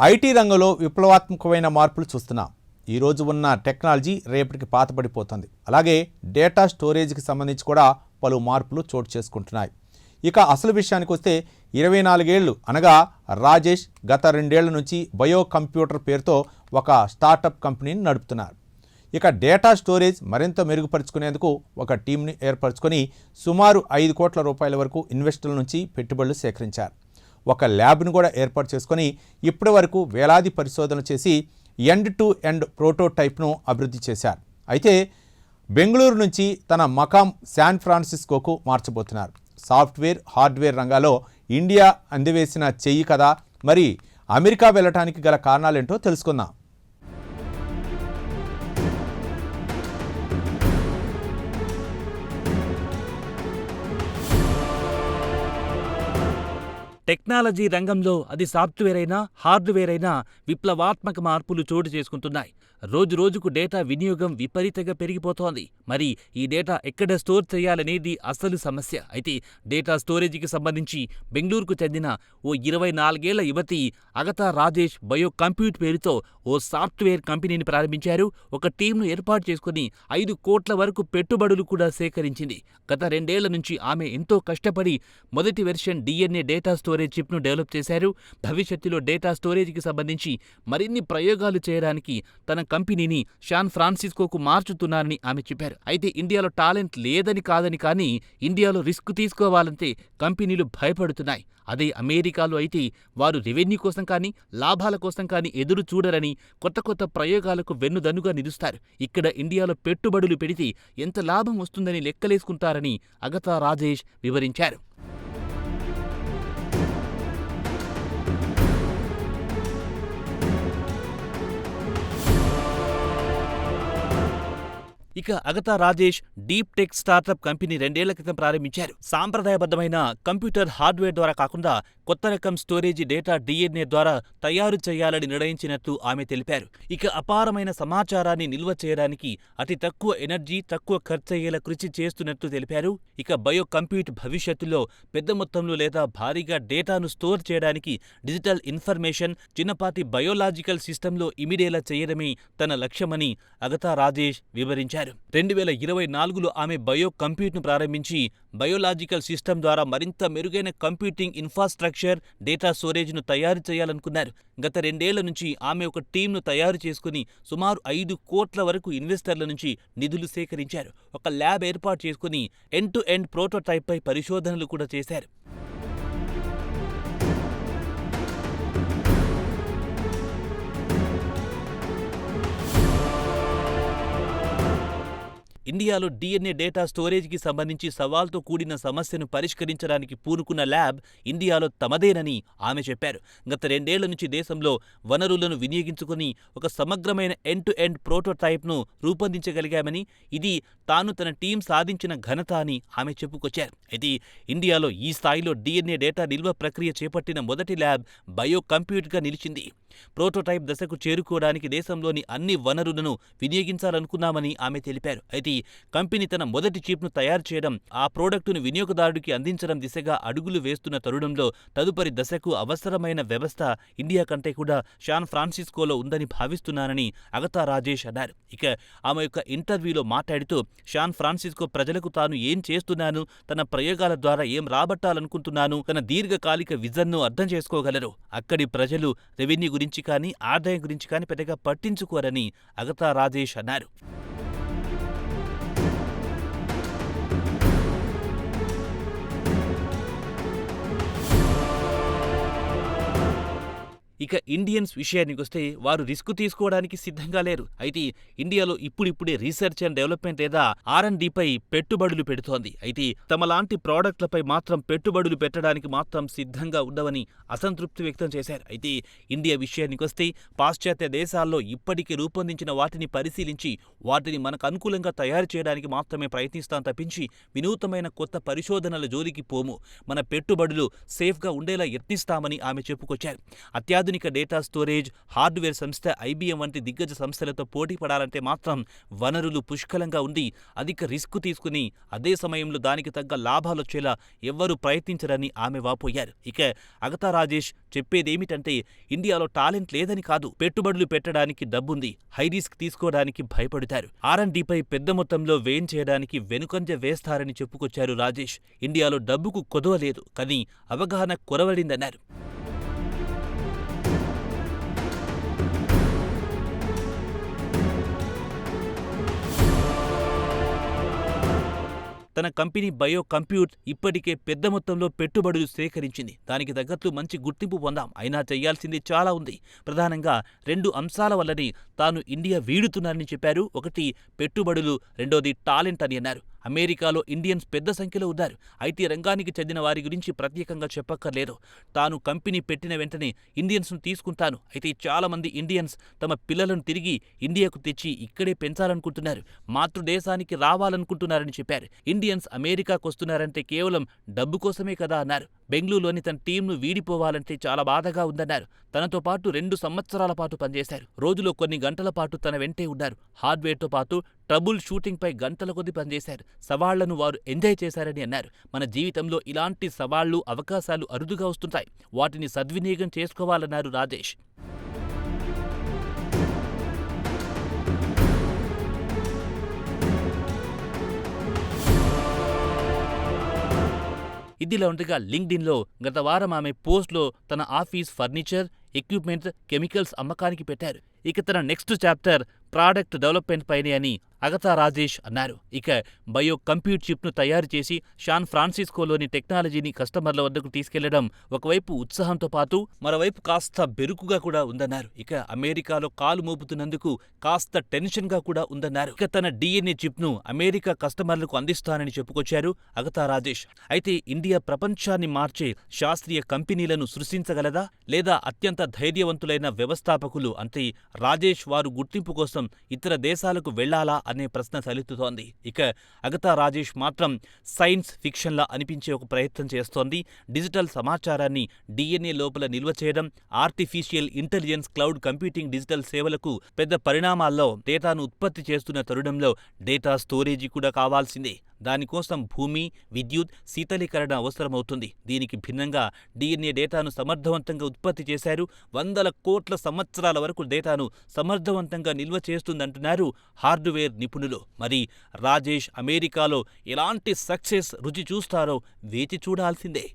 IT రంగంలో విప్లవాత్మకమైన మార్పులు చూస్తున్నాం. ఈరోజు ఉన్న టెక్నాలజీ రేపటికి పాతపడిపోతుంది. అలాగే డేటా స్టోరేజ్కి సంబంధించి కూడా పలు మార్పులు చోటు చేసుకుంటున్నాయి. ఇక అసలు విషయానికి వస్తే 24 ఏళ్ళు అనగా రాజేష్ గత 2 ఏళ్ల నుంచి బయో కంప్యూటర్ పేరుతో ఒక స్టార్టప్ కంపెనీని నడుపుతున్నారు. ఇక డేటా స్టోరేజ్ మరింత మెరుగుపరుచుకునేందుకు ఒక టీంని ఏర్పరచుకొని సుమారు 5 కోట్ల రూపాయల వరకు ఇన్వెస్టర్ల నుంచి పెట్టుబడులు సేకరించారు. ఒక ల్యాబ్ను కూడా ఏర్పాటు చేసుకొని ఇప్పటి వరకు వేలాది పరిశోధనలు చేసి ఎండ్ టు ఎండ్ ప్రోటోటైప్ను అభివృద్ధి చేశారు. అయితే బెంగళూరు నుంచి తన మకాం శాన్ ఫ్రాన్సిస్కోకు మార్చబోతున్నారు. సాఫ్ట్వేర్ హార్డ్వేర్ రంగాల్లో ఇండియా అందివేసిన చెయ్యి కదా. మరి అమెరికా వెళ్ళటానికి గల కారణాలేంటో తెలుసుకుందాం. టెక్నాలజీ రంగంలో అది సాఫ్ట్వేర్ అయినా హార్డ్వేర్ అయినా విప్లవాత్మక మార్పులు చోటు చేసుకుంటున్నాయి. రోజురోజుకు డేటా వినియోగం విపరీతంగా పెరిగిపోతోంది. మరి ఈ డేటా ఎక్కడ స్టోర్ చేయాలనేది అసలు సమస్య. అయితే డేటా స్టోరేజీకి సంబంధించి బెంగళూరుకు చెందిన ఓ 24 ఏళ్ల యువతి అగతా రాజేష్ బయో కంప్యూట్ పేరుతో ఓ సాఫ్ట్వేర్ కంపెనీని ప్రారంభించారు. ఒక టీంను ఏర్పాటు చేసుకుని 5 కోట్ల వరకు పెట్టుబడులు కూడా సేకరించింది. గత 2 ఏళ్ల నుంచి ఆమె ఎంతో కష్టపడి మొదటి వెర్షన్ DNA డేటా స్టోరేజ్ చిప్ను డెవలప్ చేశారు. భవిష్యత్తులో డేటా స్టోరేజీకి సంబంధించి మరిన్ని ప్రయోగాలు చేయడానికి తన కంపెనీని శాన్ ఫ్రాన్సిస్కోకు మార్చుతున్నారని ఆమె చెప్పారు. అయితే ఇండియాలో టాలెంట్ లేదని కాదని, కానీ ఇండియాలో రిస్క్ తీసుకోవాలంటే కంపెనీలు భయపడుతున్నాయి. అదే అమెరికాలో అయితే వారు రెవెన్యూ కోసం కానీ లాభాల కోసం కానీ ఎదురు చూడరని కొత్త ప్రయోగాలకు వెన్నుదన్నుగా నిలుస్తారు. ఇక్కడ ఇండియాలో పెట్టుబడులు పెడితే ఎంత లాభం వస్తుందని లెక్కలేసుకుంటారని అగతా రాజేష్ వివరించారు. ఇక అగతా Rajesh deep tech startup company 2 ఏళ్ల క్రితం ప్రారంభించారు. సాంప్రదాయబద్ధమైన కంప్యూటర్ హార్డ్వేర్ ద్వారా కాకుండా కొత్త రకం స్టోరేజీ డేటా DNA ద్వారా తయారు చేయాలని నిర్ణయించినట్లు ఆమె తెలిపారు. ఇక అపారమైన సమాచారాన్ని నిల్వ చేయడానికి అతి తక్కువ ఎనర్జీ, తక్కువ ఖర్చయ్యేలా కృషి చేస్తున్నట్లు తెలిపారు. ఇక బయో కంప్యూట్ భవిష్యత్తులో పెద్ద మొత్తంలో లేదా భారీగా డేటాను స్టోర్ చేయడానికి డిజిటల్ ఇన్ఫర్మేషన్ చిన్నపాటి బయోలాజికల్ సిస్టంలో ఇమిడేలా చేయడమే తన లక్ష్యమని అగతా రాజేష్ వివరించారు. 2024లో ఆమె బయో కంప్యూట్ను ప్రారంభించి బయోలాజికల్ సిస్టమ్ ద్వారా మరింత మెరుగైన కంప్యూటింగ్ ఇన్ఫ్రాస్ట్రక్చర్, డేటా స్టోరేజ్ను తయారు చేయాలనుకున్నారు. గత 2 ఏళ్ల నుంచి ఆమె ఒక టీంను తయారు చేసుకుని సుమారు 5 కోట్ల వరకు ఇన్వెస్టర్ల నుంచి నిధులు సేకరించారు. ఒక ల్యాబ్ ఏర్పాటు చేసుకుని ఎండ్ టు ఎండ్ ప్రోటోటైప్పై పరిశోధనలు కూడా చేశారు. ఇండియాలో DNA డేటా స్టోరేజ్కి సంబంధించి సవాల్తో కూడిన సమస్యను పరిష్కరించడానికి పూనుకున్న ల్యాబ్ ఇండియాలో తమదేనని ఆమె చెప్పారు. గత 2 ఏళ్ల నుంచి దేశంలో వనరులను వినియోగించుకుని ఒక సమగ్రమైన ఎండ్ టు ఎండ్ ప్రోటోటైప్ను రూపొందించగలిగామని, ఇది తాను తన టీం సాధించిన ఘనత అని ఆమె చెప్పుకొచ్చారు. అయితే ఇండియాలో ఈ స్థాయిలో DNA డేటా నిల్వ ప్రక్రియ చేపట్టిన మొదటి ల్యాబ్ బయో కంప్యూట్గా నిలిచింది. ప్రోటోటైప్ దశకు చేరుకోవడానికి దేశంలోని అన్ని వనరులను వినియోగించాలనుకున్నామని ఆమె తెలిపారు. అయితే కంపెనీ తన మొదటి చిప్ను తయారు చేయడం, ఆ ప్రోడక్టును వినియోగదారుడికి అందించడం దిశగా అడుగులు వేస్తున్న తరుణంలో తదుపరి దశకు అవసరమైన వ్యవస్థ ఇండియా కంటే కూడా శాన్ ఫ్రాన్సిస్కోలో ఉందని భావిస్తున్నానని అగతా రాజేష్ అన్నారు. ఇక ఆమె యొక్క ఇంటర్వ్యూలో మాట్లాడుతూ శాన్ ఫ్రాన్సిస్కో ప్రజలకు తాను ఏం చేస్తున్నాను, తన ప్రయోగాల ద్వారా ఏం రాబట్టాలనుకుంటున్నాను, తన దీర్ఘకాలిక విజన్ను అర్థం చేసుకోగలరు. అక్కడి ప్రజలు రెవెన్యూ గురించి కానీ ఆదాయం గురించి కానీ పెద్దగా పట్టించుకోరని అగతా రాజేష్ అన్నారు. ఇక ఇండియన్స్ విషయానికొస్తే వారు రిస్క్ తీసుకోవడానికి సిద్ధంగా లేరు. అయితే ఇండియాలో ఇప్పుడిప్పుడే రీసెర్చ్ అండ్ డెవలప్మెంట్ లేదా R&Dపై పెట్టుబడులు పెడుతోంది. అయితే తమలాంటి ప్రాడక్ట్లపై మాత్రం పెట్టుబడులు పెట్టడానికి మాత్రం సిద్ధంగా ఉండవని అసంతృప్తి వ్యక్తం చేశారు. అయితే ఇండియా విషయానికొస్తే పాశ్చాత్య దేశాల్లో ఇప్పటికే రూపొందించిన వాటిని పరిశీలించి వాటిని మనకు అనుకూలంగా తయారు చేయడానికి మాత్రమే ప్రయత్నిస్తాం తప్పించి వినూతమైన కొత్త పరిశోధనల జోలికి పోము. మన పెట్టుబడులు సేఫ్గా ఉండేలా యత్నిస్తామని ఆమె చెప్పుకొచ్చారు. అత్యాధునిక ఆధునిక డేటా స్టోరేజ్, హార్డ్వేర్ సంస్థ IBM వంటి దిగ్గజ సంస్థలతో పోటీ పడాలంటే మాత్రం వనరులు పుష్కలంగా ఉండి అధిక రిస్క్ తీసుకుని అదే సమయంలో దానికి తగ్గ లాభాలొచ్చేలా ఎవ్వరూ ప్రయత్నించరని ఆమె వాపోయారు. ఇక అగతా రాజేష్ చెప్పేదేమిటంటే ఇండియాలో టాలెంట్ లేదని కాదు, పెట్టుబడులు పెట్టడానికి డబ్బుంది, హై రిస్క్ తీసుకోవడానికి భయపడతారు, R&Dపై పెద్ద మొత్తంలో వ్యయం చేయడానికి వెనుకంజ వేస్తారని చెప్పుకొచ్చారు రాజేష్. ఇండియాలో డబ్బుకు కొదవ లేదు, కానీ అవగాహన కొరవడిందన్నారు. తన కంపెనీ బయో కంప్యూట్ ఇప్పటికే పెద్ద మొత్తంలో పెట్టుబడులు సేకరించింది. దానికి తగ్గట్లు మంచి గుర్తింపు పొందాం. అయినా చేయాల్సింది చాలా ఉంది. ప్రధానంగా 2 అంశాల వల్లనే తాను ఇండియా వీడుతున్నానని చెప్పారు. ఒకటి పెట్టుబడులు, రెండోది టాలెంట్ అని అన్నారు. అమెరికాలో ఇండియన్స్ పెద్ద సంఖ్యలో ఉన్నారు. ఐటీ రంగానికి చెందిన వారి గురించి ప్రత్యేకంగా చెప్పక్కర్లేదు. తాను కంపెనీ పెట్టిన వెంటనే ఇండియన్స్ను తీసుకుంటాను. అయితే చాలామంది ఇండియన్స్ తమ పిల్లలను తిరిగి ఇండియాకు తెచ్చి ఇక్కడే పెంచాలనుకుంటున్నారు, మాతృదేశానికి రావాలనుకుంటున్నారని చెప్పారు. ఇండియన్స్ అమెరికాకొస్తున్నారంటే కేవలం డబ్బు కోసమే కదా అన్నారు. బెంగళూరులోని తన టీంను వీడిపోవాలంటే చాలా బాధగా ఉందన్నారు. తనతో పాటు 2 సంవత్సరాల పాటు పనిచేశారు. రోజులో కొన్ని గంటల పాటు తన వెంటే ఉన్నారు. హార్డ్వేర్తో పాటు ట్రబుల్ షూటింగ్పై గంటల కొద్దీ పనిచేశారు. సవాళ్లను వారు ఎంజాయ్ చేశారని అన్నారు. మన జీవితంలో ఇలాంటి సవాళ్లు, అవకాశాలు అరుదుగా వస్తుంటాయి. వాటిని సద్వినియోగం చేసుకోవాలన్నారు రాజేష్. ఇదిలా ఉండగా లింక్డ్ఇన్లో గత వారం ఆమె పోస్ట్లో తన ఆఫీస్ ఫర్నిచర్, ఎక్విప్మెంట్, కెమికల్స్ అమ్మకానికి పెట్టారు. ఇక తన నెక్స్ట్ చాప్టర్ ప్రాడక్ట్ డెవలప్మెంట్ పైనే అని అగతా రాజేష్ అన్నారు. ఇక బయో కంప్యూట్ చిప్ను తయారు చేసి శాన్ ఫ్రాన్సిస్కోలోని టెక్నాలజీని కస్టమర్ల వద్దకు తీసుకెళ్లడం ఒకవైపు ఉత్సాహంతో పాటు మరోవైపు కాస్త బెరుకుగా కూడా ఉందన్నారు. ఇక అమెరికాలో కాలు మోపుతున్నందుకు కాస్త టెన్షన్గా కూడా ఉందన్నారు. ఇక తన DNA చిప్ను అమెరికా కస్టమర్లకు అందిస్తానని చెప్పుకొచ్చారు అగతా రాజేష్. అయితే ఇండియా ప్రపంచాన్ని మార్చే శాస్త్రీయ కంపెనీలను సృష్టించగలదా, లేదా అత్యంత ధైర్యవంతులైన వ్యవస్థాపకులు అంటే రాజేష్ వారు గుర్తింపు కోసం ఇతర దేశాలకు వెళ్లాలా అనే ప్రశ్న తలెత్తుతోంది. ఇక అగతా రాజేష్ మాత్రం సైన్స్ ఫిక్షన్లా అనిపించే ఒక ప్రయత్నం చేస్తోంది. డిజిటల్ సమాచారాన్ని DNA లోపల నిల్వ చేయడం, artificial intelligence, cloud computing digital సేవలకు పెద్ద పరిణామాల్లో డేటాను ఉత్పత్తి చేస్తున్న తరుణంలో డేటా స్టోరేజీ కూడా కావాల్సిందే. దానికోసం భూమి, విద్యుత్, శీతలీకరణ అవసరమవుతుంది. దీనికి భిన్నంగా DNA డేటాను సమర్థవంతంగా ఉత్పత్తి చేశారు. వందల కోట్ల సంవత్సరాల వరకు డేటాను సమర్థవంతంగా నిల్వ చేస్తుందంటున్నారు హార్డ్వేర్ నిపుణులు. మరి రాజేష్ అమెరికాలో ఎలాంటి సక్సెస్ రుచి చూస్తారో వేచి చూడాల్సిందే.